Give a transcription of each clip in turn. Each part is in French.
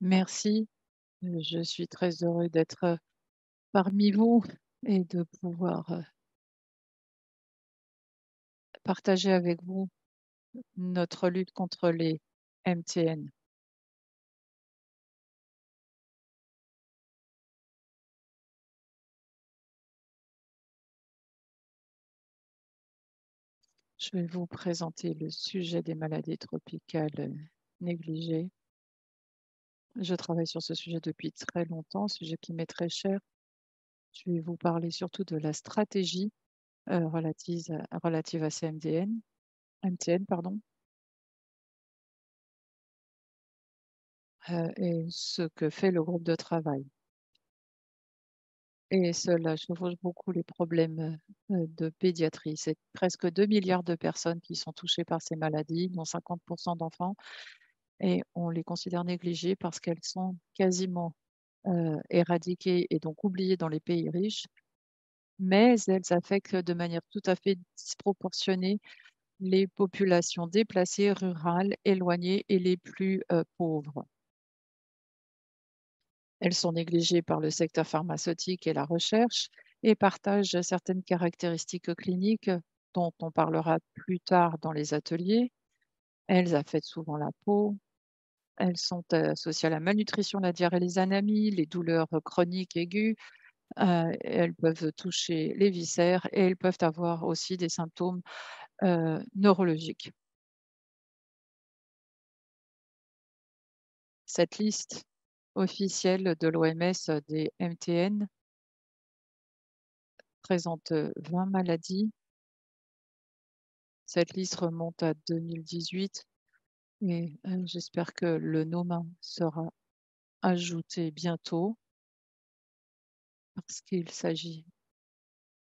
Merci, je suis très heureux d'être, parmi vous et de pouvoir, partager avec vous notre lutte contre les MTN. Je vais vous présenter le sujet des maladies tropicales, négligées. Je travaille sur ce sujet depuis très longtemps, sujet qui m'est très cher. Je vais vous parler surtout de la stratégie, relative à ces MTN, pardon, et ce que fait le groupe de travail. Et cela chevauche beaucoup les problèmes, de pédiatrie. C'est presque 2 milliards de personnes qui sont touchées par ces maladies, dont 50 d'enfants, et on les considère négligées parce qu'elles sont quasiment, éradiquées et donc oubliées dans les pays riches, mais elles affectent de manière tout à fait disproportionnée les populations déplacées, rurales, éloignées et les plus, pauvres. Elles sont négligées par le secteur pharmaceutique et la recherche et partagent certaines caractéristiques cliniques dont on parlera plus tard dans les ateliers. Elles affectent souvent la peau. Elles sont associées à la malnutrition, la diarrhée, les anæmies, les douleurs chroniques aiguës. Elles peuvent toucher les viscères et elles peuvent avoir aussi des symptômes neurologiques. Cette liste officielle de l'OMS des MTN présente 20 maladies. Cette liste remonte à 2018 et j'espère que le NOMA sera ajouté bientôt parce qu'il s'agit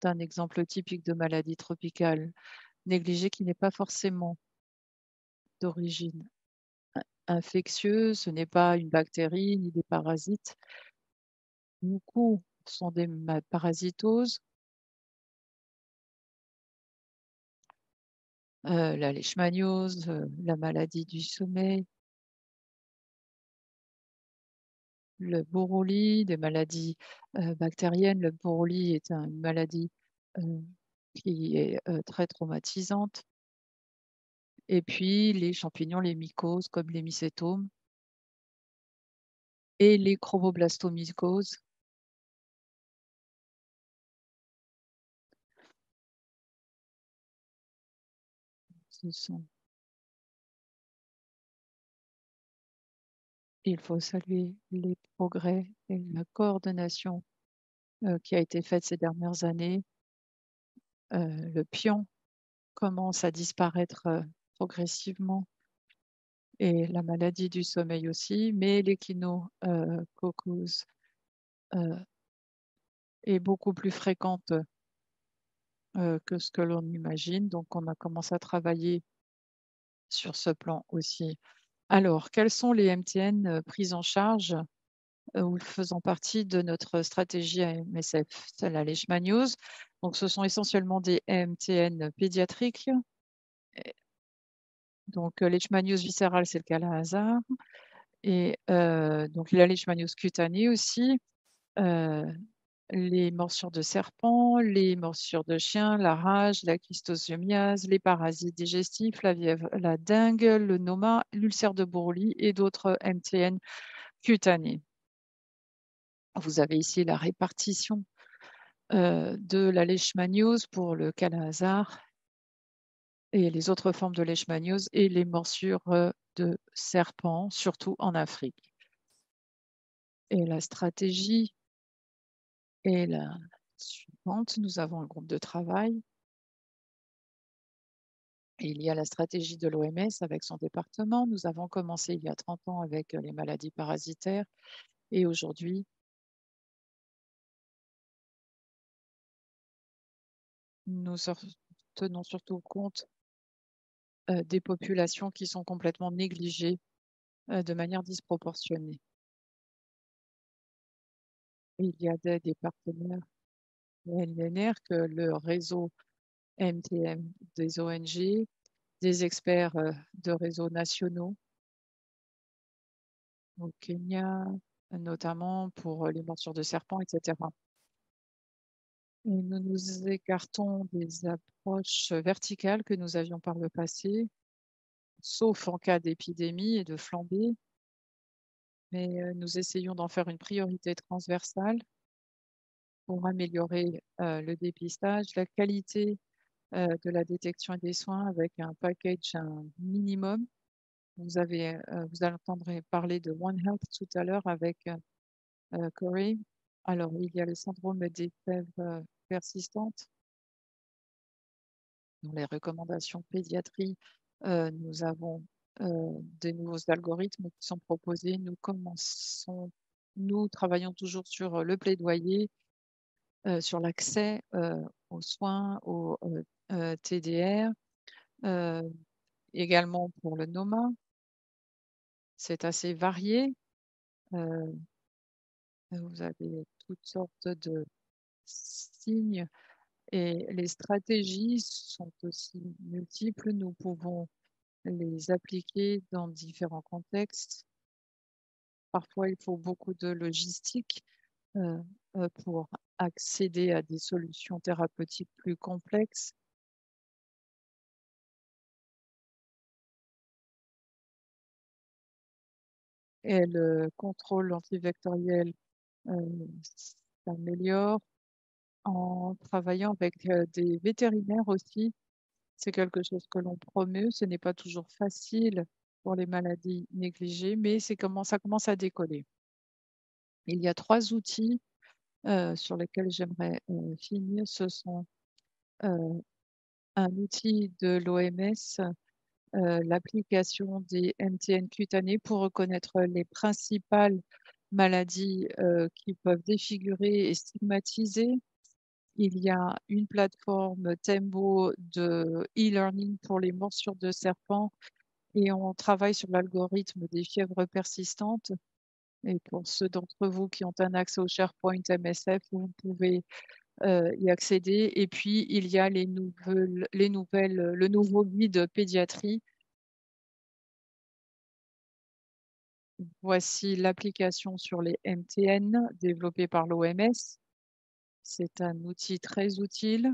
d'un exemple typique de maladie tropicale négligée qui n'est pas forcément d'origine infectieuse, ce n'est pas une bactérie ni des parasites. Beaucoup sont des parasitoses, la leishmaniose, la maladie du sommeil, le Buruli, des maladies, bactériennes. Le Buruli est une maladie, heu, qui est, très traumatisante et puis les champignons, les mycoses comme les mycétomes et les chromoblastomycoses. Ce sont Il faut saluer les progrès et la coordination, qui a été faite ces dernières années. Le pion commence à disparaître, progressivement et la maladie du sommeil aussi, mais l'échinococcus, heu, est beaucoup plus fréquente, que ce que l'on imagine, donc on a commencé à travailler sur ce plan aussi. Alors, quels sont les MTN, pris en charge, ou faisant partie de notre stratégie à MSF? C'est la leishmaniose, donc ce sont essentiellement des MTN pédiatriques, et donc leishmaniose viscérale, c'est le Kala-Azar et donc la leishmaniose cutanée aussi, heu, les morsures de serpent, les morsures de chien, la rage, la schistosomiase, les parasites digestifs, la lièvre, la dengue, le noma, l'ulcère de Buroli et d'autres MTN cutanés. Vous avez ici la répartition, de la leishmaniose pour le Kala-Azar et les autres formes de leishmaniose et les morsures, de serpent, surtout en Afrique. Et la stratégie est la suivante. Nous avons un groupe de travail. Et il y a la stratégie de l'OMS avec son département. Nous avons commencé il y a 30 ans avec les maladies parasitaires et aujourd'hui, nous tenons surtout compte des populations qui sont complètement négligées de manière disproportionnée. Et il y a des partenaires LNR que le réseau MTM, des ONG, des experts de réseaux nationaux au Kenya, notamment pour les morsures de serpents, etc. Et nous nous écartons des approches verticales que nous avions par le passé, sauf en cas d'épidémie et de flambée, mais nous essayons d'en faire une priorité transversale pour améliorer le dépistage, la qualité de la détection et des soins avec un package, un minimum. Vous entendrez parler de One Health tout à l'heure avec Corey. Alors, il y a le syndrome des fèves persistantes. Dans les recommandations pédiatrie, nous avons des nouveaux algorithmes qui sont proposés. Nous travaillons toujours sur le plaidoyer, sur l'accès aux soins, aux TDR, également pour le NOMA. C'est assez varié. Vous avez toutes sortes de signes et les stratégies sont aussi multiples. Nous pouvons les appliquer dans différents contextes. Parfois, il faut beaucoup de logistique pour accéder à des solutions thérapeutiques plus complexes. Et le contrôle antivectoriel s'améliore en travaillant avec des vétérinaires aussi. C'est quelque chose que l'on promeut. Ce n'est pas toujours facile pour les maladies négligées, mais ça commence à décoller. Il y a 3 outils sur lesquels j'aimerais finir. Ce sont un outil de l'OMS, l'application des MTN cutanés pour reconnaître les principales maladies qui peuvent défigurer et stigmatiser. Il y a une plateforme Tembo de e-learning pour les morsures de serpents et on travaille sur l'algorithme des fièvres persistantes. Et pour ceux d'entre vous qui ont un accès au SharePoint MSF, vous pouvez y accéder. Et puis, il y a le nouveau guide pédiatrie. Voici l'application sur les MTN développée par l'OMS. C'est un outil très utile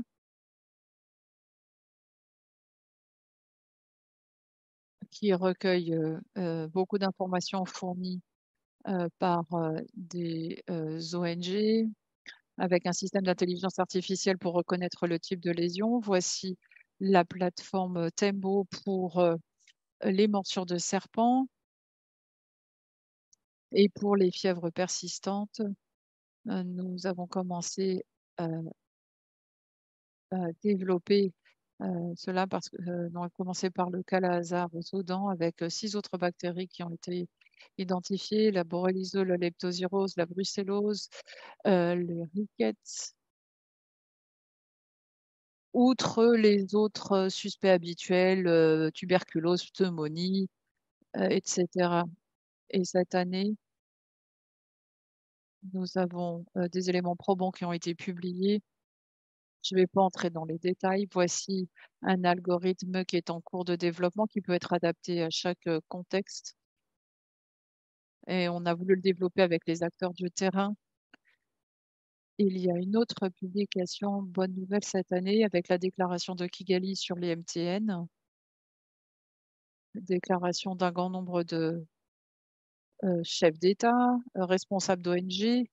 qui recueille beaucoup d'informations fournies par des ONG avec un système d'intelligence artificielle pour reconnaître le type de lésion. Voici la plateforme Tembo pour les morsures de serpents et pour les fièvres persistantes. Nous avons commencé à développer cela parce que nous avons commencé par le Calazar au Soudan avec 6 autres bactéries qui ont été identifiées, la borréliose, la leptospirose, la brucellose, les rickets, outre les autres suspects habituels, tuberculose, pneumonie, etc. Et cette année, nous avons des éléments probants qui ont été publiés. Je ne vais pas entrer dans les détails. Voici un algorithme qui est en cours de développement, qui peut être adapté à chaque contexte. Et on a voulu le développer avec les acteurs du terrain. Il y a une autre publication, bonne nouvelle cette année, avec la déclaration de Kigali sur les MTN, déclaration d'un grand nombre de chefs d'État, responsables d'ONG.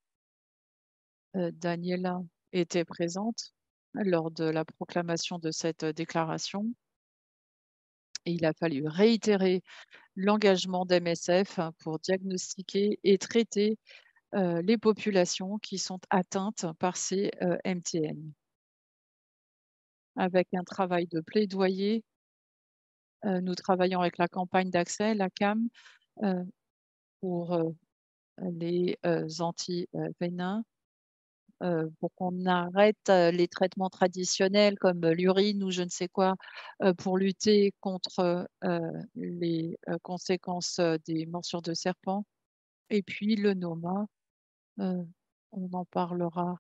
Daniela était présente lors de la proclamation de cette déclaration. Et il a fallu réitérer l'engagement d'MSF pour diagnostiquer et traiter les populations qui sont atteintes par ces MTN. Avec un travail de plaidoyer, nous travaillons avec la campagne d'accès, la CAM, pour les anti-vénins, pour qu'on arrête les traitements traditionnels comme l'urine ou je ne sais quoi, pour lutter contre les conséquences des morsures de serpents. Et puis le NOMA, on en parlera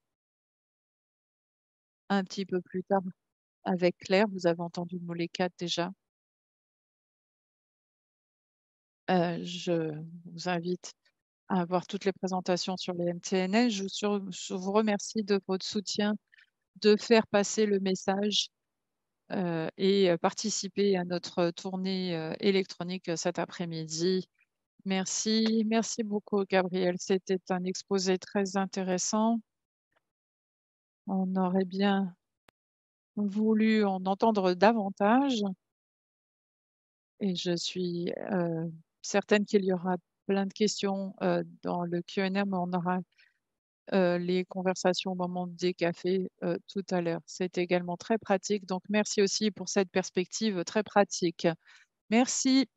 un petit peu plus tard avec Claire. Vous avez entendu le mot les 4 déjà. Je vous invite à voir toutes les présentations sur les MTNL. Je vous remercie de votre soutien, de faire passer le message et participer à notre tournée électronique cet après-midi. Merci, merci beaucoup, Gabriel. C'était un exposé très intéressant. On aurait bien voulu en entendre davantage et je suis certaine qu'il y aura plein de questions dans le Q&A, mais on aura les conversations au moment des cafés tout à l'heure. C'est également très pratique. Donc, merci aussi pour cette perspective très pratique. Merci.